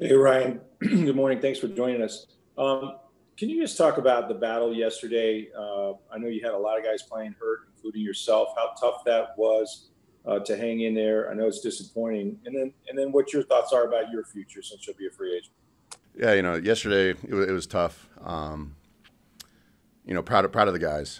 Hey, Ryan. Good morning. Thanks for joining us. Can you just talk about the battle yesterday? I know you had a lot of guys playing hurt, including yourself. How tough that was to hang in there. I know it's disappointing. And then what your thoughts are about your future since you'll be a free agent. Yeah, yesterday it was tough. Proud of the guys.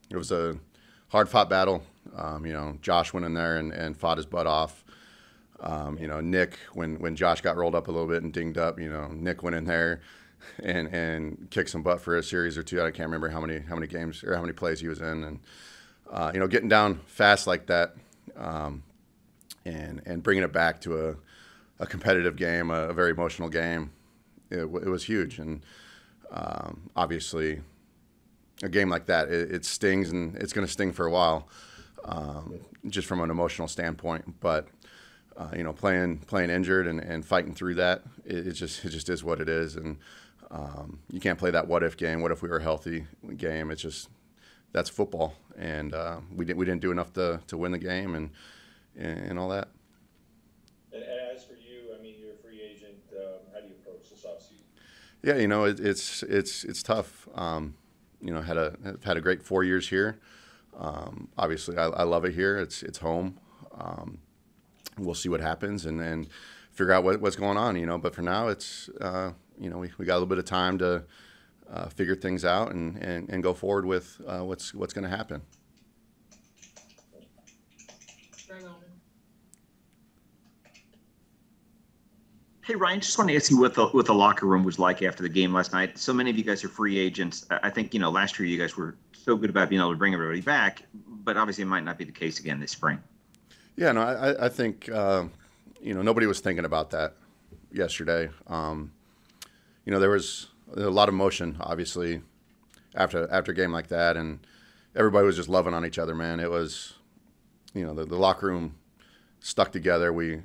It was a hard fought battle. Josh went in there and fought his butt off. Nick, when Josh got rolled up a little bit and dinged up, Nick went in there and kicked some butt for a series or two. I can't remember how many games or how many plays he was in, and getting down fast like that, and bringing it back to a competitive game, a very emotional game. It was huge, and obviously, a game like that, it stings, and it's going to sting for a while, just from an emotional standpoint. But playing injured and fighting through that, it just is what it is, and you can't play that what if game. What if we were healthy game? It's just that's football, and we didn't do enough to win the game and all that. And as for you, I mean, you're a free agent. How do you approach this offseason? Yeah, it's tough. Had a great 4 years here. Obviously, I love it here. It's home. We'll see what happens and then figure out what's going on. But for now, it's we got a little bit of time to figure things out and go forward with what's going to happen. Hey Ryan, just wanted to ask you what the locker room was like after the game last night. So many of you guys are free agents. I think last year you guys were so good about being able to bring everybody back, but obviously it might not be the case again this spring. Yeah, no, I think nobody was thinking about that yesterday. There was a lot of emotion, obviously, after a game like that, and everybody was just loving on each other, man. It was, the locker room stuck together. We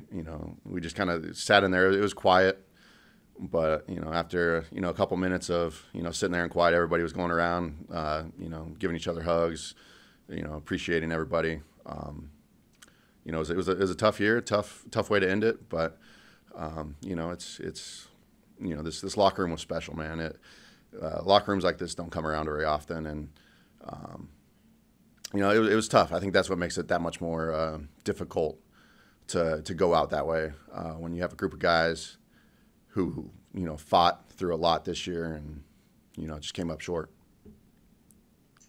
just kind of sat in there. It was quiet, but after a couple minutes of sitting there and quiet, everybody was going around, giving each other hugs, appreciating everybody. It was a tough year, tough way to end it, but it's this locker room was special, man. Locker rooms like this don't come around very often, and it was tough. I think that's what makes it that much more difficult to go out that way when you have a group of guys who fought through a lot this year and just came up short.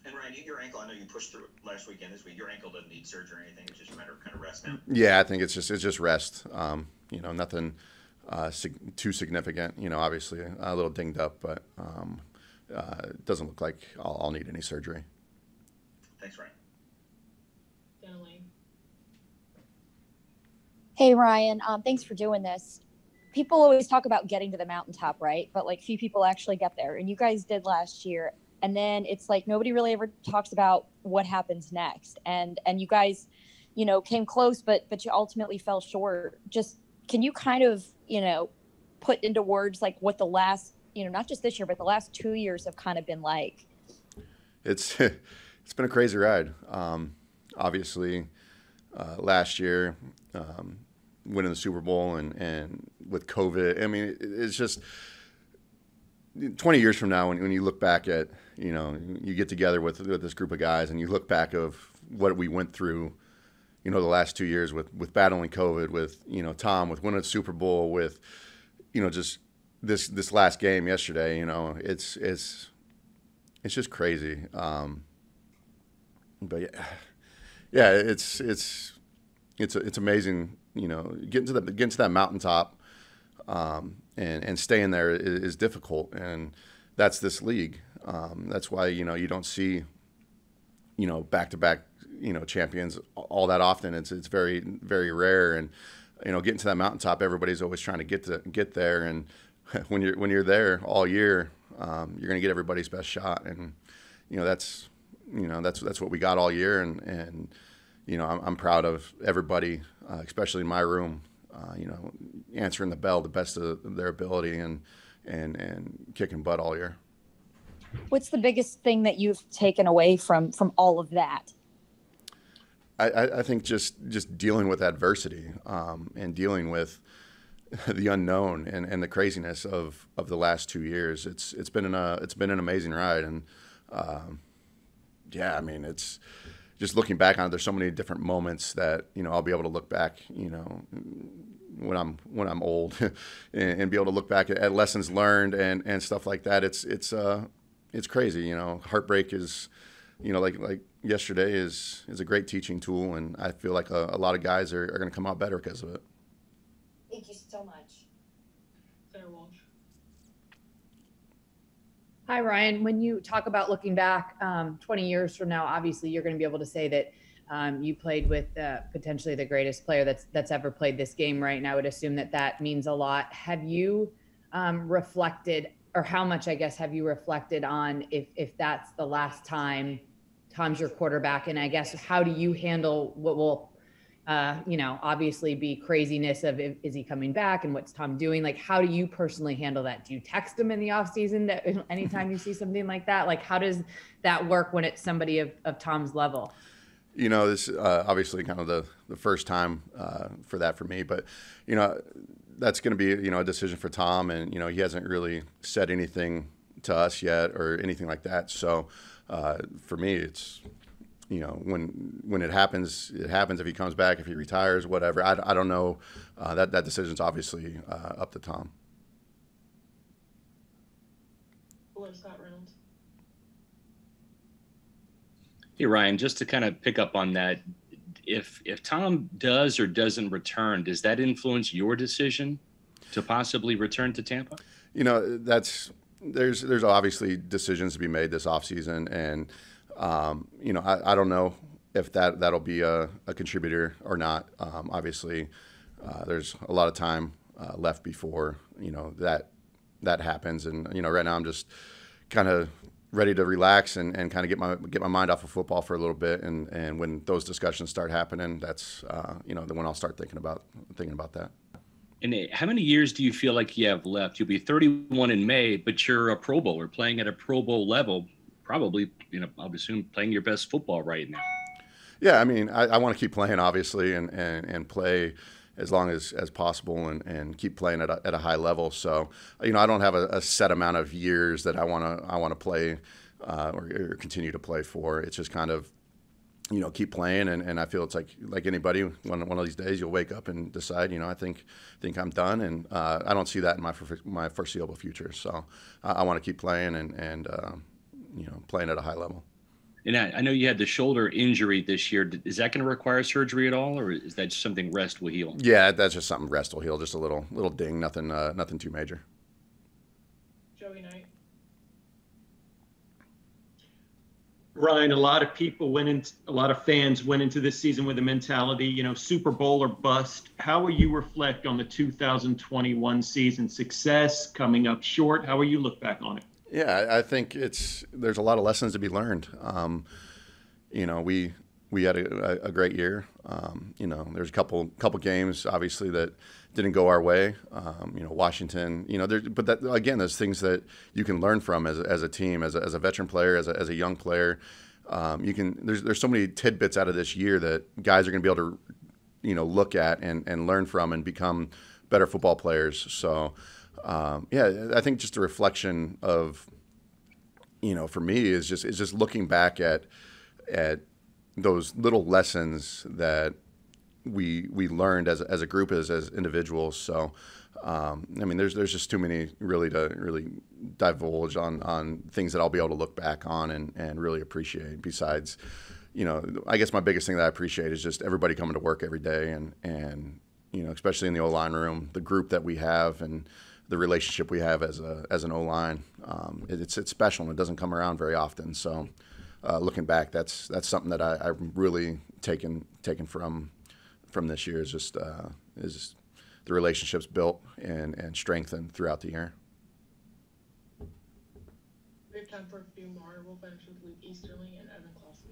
And Ryan, your ankle, I know you pushed through it last weekend. This week, your ankle doesn't need surgery or anything. It's just a matter of kind of rest now. Yeah, I think it's just rest. Nothing too significant. Obviously a little dinged up, but it doesn't look like I'll need any surgery. Thanks, Ryan. Hey, Ryan, thanks for doing this. People always talk about getting to the mountaintop, right? But few people actually get there, and you guys did last year. And then it's nobody really ever talks about what happens next. And you guys, came close, but you ultimately fell short. Just can you kind of, put into words what the last, not just this year, but the last 2 years have kind of been like? It's been a crazy ride. Obviously, last year, winning the Super Bowl and with COVID, I mean, it's just 20 years from now when you look back at, you get together with this group of guys and you look back of what we went through, the last 2 years with battling COVID, with, Tom, with winning the Super Bowl, with, just this last game yesterday, it's just crazy. But yeah, it's amazing, getting to that mountaintop, and staying there is difficult, and that's this league. That's why you don't see back-to-back champions all that often. It's very, very rare, and getting to that mountaintop, everybody's always trying to get there, and when you're there all year, you're going to get everybody's best shot, and that's what we got all year, and I'm proud of everybody, especially in my room, answering the bell the best of their ability and kicking butt all year. What's the biggest thing that you've taken away from all of that? I think just dealing with adversity, and dealing with the unknown and the craziness of the last 2 years. It's been an amazing ride, and yeah, I mean, it's just looking back on it. There's so many different moments that I'll be able to look back, when I'm old, and be able to look back at lessons learned and stuff like that. It's crazy. Heartbreak is, like yesterday is a great teaching tool, and I feel like a lot of guys are going to come out better because of it. Thank you so much. Sarah Walsh. Hi, Ryan. When you talk about looking back 20 years from now, obviously you're going to be able to say that you played with potentially the greatest player that's ever played this game, right? And I would assume that means a lot. Have you reflected, or how much, I guess, have you reflected on if that's the last time Tom's your quarterback? And I guess, how do you handle what will obviously be craziness of, is he coming back and what's Tom doing? Like, how do you personally handle that? Do you text him in the off season that anytime you see something like that? Like, how does that work when it's somebody of Tom's level? This obviously kind of the first time for that for me, but that's going to be a decision for Tom, and he hasn't really said anything to us yet or anything like that. So for me, it's when it happens, it happens. If he comes back, if he retires, whatever, I don't know. That decision's obviously up to Tom. Scott Reynolds. Hey, Ryan, just to kind of pick up on that, if Tom does or doesn't return, does that influence your decision to possibly return to Tampa? There's obviously decisions to be made this offseason, and I don't know if that'll be a contributor or not. Obviously, there's a lot of time left before that happens, and right now I'm just kind of ready to relax and kind of get my mind off of football for a little bit, and when those discussions start happening, that's when I'll start thinking about that. And how many years do you feel like you have left? You'll be 31 in May, but you're a Pro Bowler playing at a Pro Bowl level, probably, I would assume, playing your best football right now. Yeah, I mean, I want to keep playing, obviously, and play as long as possible, and keep playing at a high level. So, I don't have a set amount of years that I want to play or continue to play for. It's just kind of, keep playing, and I feel it's like anybody. One of these days, you'll wake up and decide, I think I'm done, and I don't see that in my foreseeable future. So, I want to keep playing and playing at a high level. And I know you had the shoulder injury this year. Is that going to require surgery at all, or is that just something rest will heal? Yeah, that's just something rest will heal. Just a little ding, nothing too major. Joey Knight. Ryan, a lot of fans went into this season with the mentality, Super Bowl or bust. How will you reflect on the 2021 season? Success, coming up short. How will you look back on it? Yeah, I think there's a lot of lessons to be learned. We had a great year. There's a couple games obviously that didn't go our way. Washington. But that, again, there's things that you can learn from as a team, as a veteran player, as a young player. There's so many tidbits out of this year that guys are going to be able to look at and learn from and become better football players. So. I think just a reflection of, for me is just looking back at those little lessons that we learned as a group, as individuals. So, there's just too many really to divulge on things that I'll be able to look back on and really appreciate. Besides, I guess my biggest thing that I appreciate is just everybody coming to work every day and especially in the O-line room, the group that we have and the relationship we have as an O-line. It's special, and it doesn't come around very often. So looking back, that's something that I've really taken from this year is just the relationships built and strengthened throughout the year. We have time for a few more. We'll finish with Luke Easterly and Evan Clausen.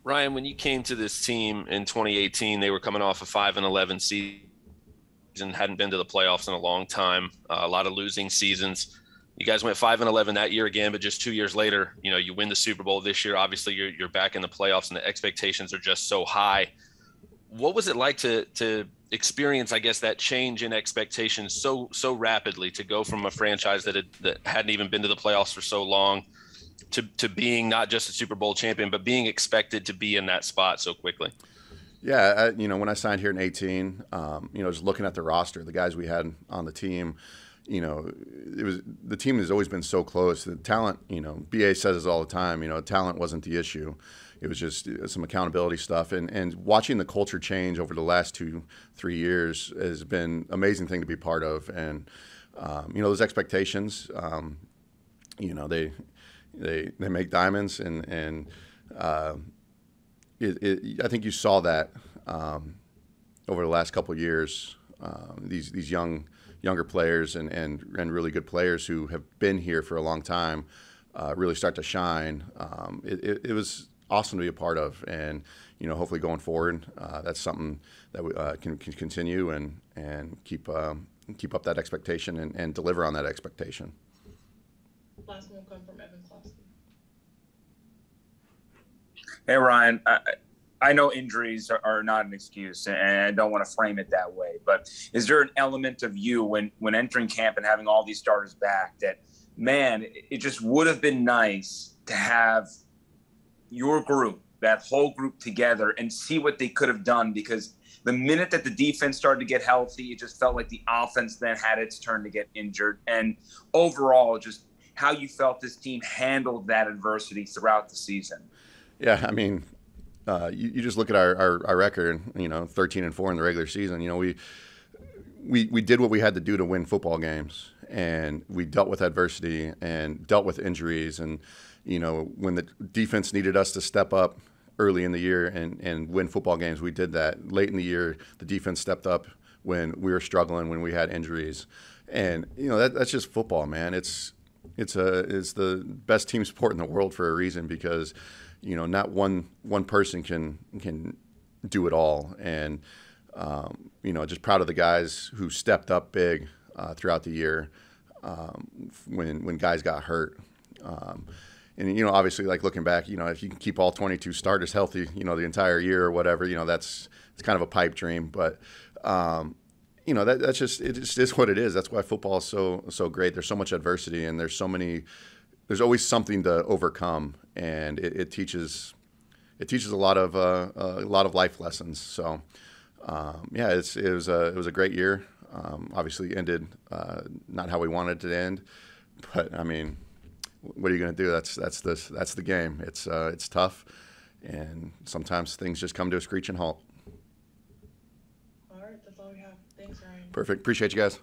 Ryan, when you came to this team in 2018, they were coming off a 5-11 season, hadn't been to the playoffs in a long time, a lot of losing seasons. You guys went 5-11 that year again, but just 2 years later, you win the Super Bowl this year. Obviously, you're back in the playoffs, and the expectations are just so high. what was it like to experience, I guess, that change in expectations so rapidly, to go from a franchise that hadn't even been to the playoffs for so long to being not just a Super Bowl champion, but being expected to be in that spot so quickly? Yeah, when I signed here in 18, just looking at the roster, the guys we had on the team, the team has always been so close. The talent, BA says it all the time, talent wasn't the issue. It was just some accountability stuff. And watching the culture change over the last 2-3 years has been an amazing thing to be part of. And, those expectations, they make diamonds. And I think you saw that over the last couple of years, these younger players and really good players who have been here for a long time really start to shine. It was awesome to be a part of, and hopefully going forward, that's something that we can continue and keep up that expectation and deliver on that expectation. Last one will come from Evan Klosky. Hey Ryan, I know injuries are not an excuse, and I don't want to frame it that way, but is there an element of you when entering camp and having all these starters back that, man, it just would have been nice to have your group, that whole group together, and see what they could have done? Because the minute that the defense started to get healthy, it just felt like the offense then had its turn to get injured. And overall, just how you felt this team handled that adversity throughout the season. Yeah, I mean, you just look at our record, 13-4 in the regular season. We did what we had to do to win football games, and we dealt with adversity and dealt with injuries. And when the defense needed us to step up early in the year and win football games, we did that. Late in the year, the defense stepped up when we were struggling, when we had injuries. And that's just football, man. It's the best team sport in the world for a reason, because not one person can do it all. And just proud of the guys who stepped up big throughout the year when guys got hurt. And obviously, like, looking back, if you can keep all 22 starters healthy, the entire year or whatever, it's kind of a pipe dream. But that's just, it just is what it is. That's why football is so great. There's so much adversity, and there's always something to overcome, and it teaches a lot of life lessons. So it was a great year. Obviously ended not how we wanted it to end, but I mean, what are you going to do? That's the game. It's tough, and sometimes things just come to a screeching halt. All right, that's all we have. Thanks, Ryan. Perfect. Appreciate you guys.